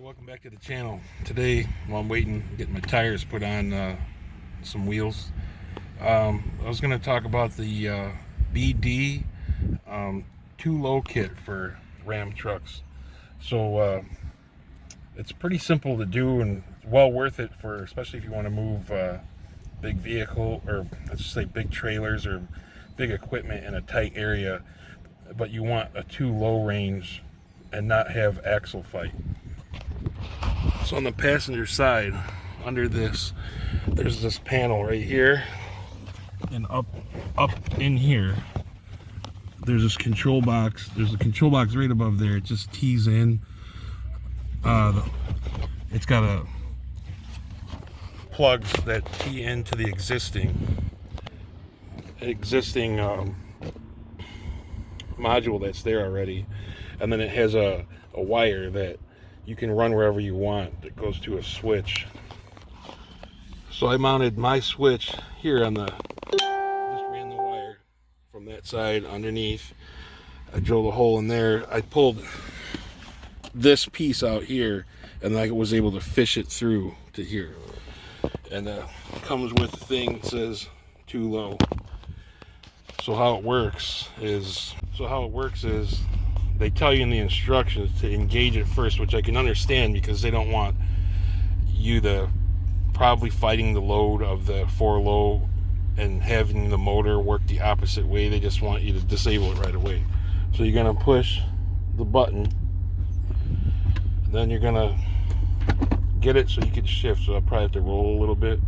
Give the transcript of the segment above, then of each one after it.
Welcome back to the channel. Today, while I'm waiting, getting my tires put on some wheels, I was going to talk about the BD too low kit for Ram trucks. So it's pretty simple to do and well worth it for, especially if you want to move big vehicle, or let's just say big trailers or big equipment in a tight area, but you want a too low range and not have axle fight. So on the passenger side, under this, there's this panel right here, and up in here, there's this control box. There's a control box right above there. It just tees in. It's got a plugs that tee into the existing module that's there already, and then it has a wire that you can run wherever you want that goes to a switch. So I mounted my switch here on just ran the wire from that side underneath. I drilled a hole in there. I pulled this piece out here, and I was able to fish it through to here. And comes with the thing that says too low. So how it works is they tell you in the instructions to engage it first, which I can understand because they don't want you to probably fighting the load of the 4-low and having the motor work the opposite way. They just want you to disable it right away. So you're going to push the button, and then you're going to get it so you can shift. So I'll probably have to roll a little bit.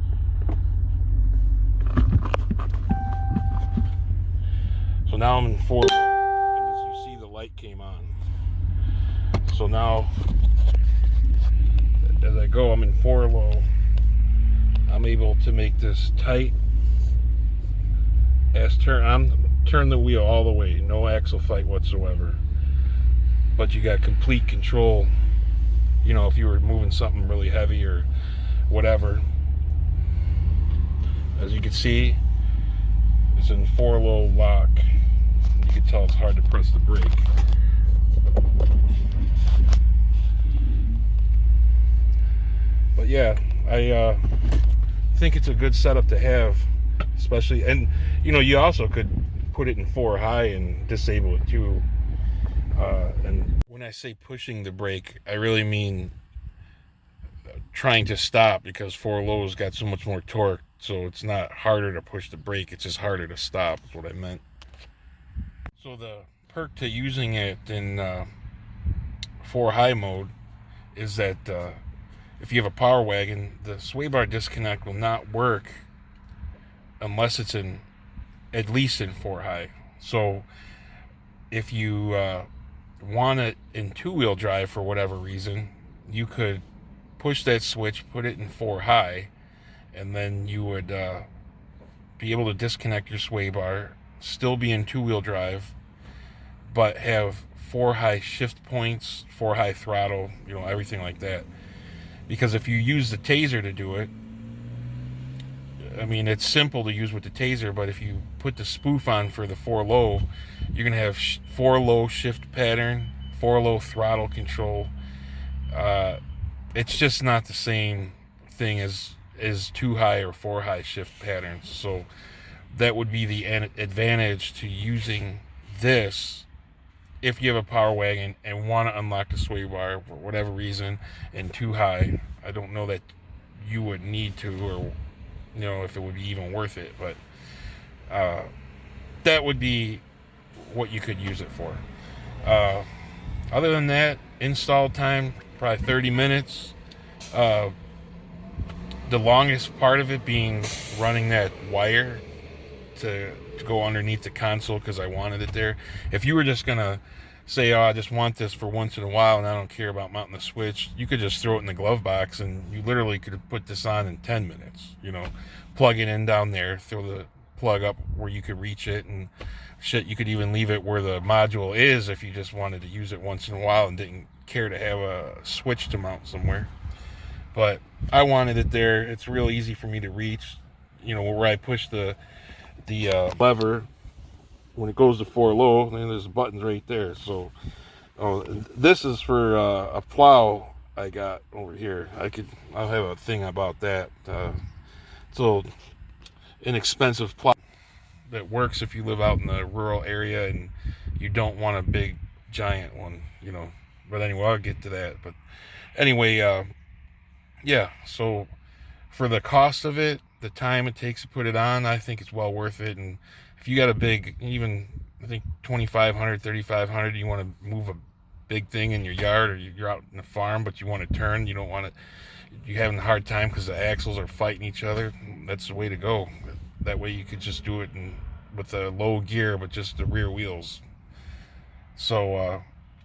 So now I'm in 4. Light came on. So now as I go, I'm in 4-low. I'm able to make this tight as turn the wheel all the way, no axle fight whatsoever. But you got complete control, you know, if you were moving something really heavy or whatever. As you can see, it's in 4-low lock. You can tell it's hard to press the brake. But yeah, I think it's a good setup to have, especially, and you know, you also could put it in 4 high and disable it too. And when I say pushing the brake, I really mean trying to stop, because 4-low's got so much more torque, so it's not harder to push the brake, it's just harder to stop, is what I meant. So the perk to using it in 4 high mode is that if you have a power wagon, the sway bar disconnect will not work unless it's at least in 4 high. So if you want it in 2-wheel drive for whatever reason, you could push that switch, put it in 4 high, and then you would be able to disconnect your sway bar, still be in 2-wheel drive, but have 4 high shift points, 4 high throttle, you know, everything like that. Because if you use the taser to do it, I mean, it's simple to use with the taser, but if you put the spoof on for the 4-low, you're going to have 4-low shift pattern, 4-low throttle control. It's just not the same thing as 2 high or 4 high shift patterns. So that would be the advantage to using this if you have a power wagon and want to unlock the sway bar for whatever reason in 2 high. I don't know that you would need to, or you know, if it would be even worth it, but that would be what you could use it for. Other than that, install time probably 30 minutes. The longest part of it being running that wire to go underneath the console, because I wanted it there. If you were just gonna say, oh, I just want this for once in a while and I don't care about mounting the switch, you could just throw it in the glove box and you literally could have put this on in 10 minutes. You know, plug it in down there, throw the plug up where you could reach it, and shit, you could even leave it where the module is if you just wanted to use it once in a while and didn't care to have a switch to mount somewhere. But I wanted it there. It's real easy for me to reach, you know, where I push the lever when it goes to 4-low, then there's buttons right there. So this is for a plow I got over here. I'll have a thing about that. It's a little inexpensive plot that works if you live out in the rural area and you don't want a big giant one, you know. But anyway, I'll get to that. But anyway, yeah, so for the cost of it, the time it takes to put it on, I think it's well worth it. And if you got a big, even I think 2,500, 3,500, you want to move a big thing in your yard, or you're out in the farm but you want to turn, you don't want it, you're having a hard time because the axles are fighting each other, that's the way to go. That way you could just do it with a low gear but just the rear wheels. So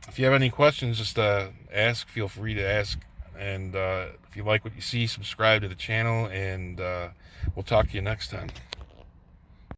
if you have any questions, just ask, feel free to ask. And if you like what you see, subscribe to the channel, and we'll talk to you next time.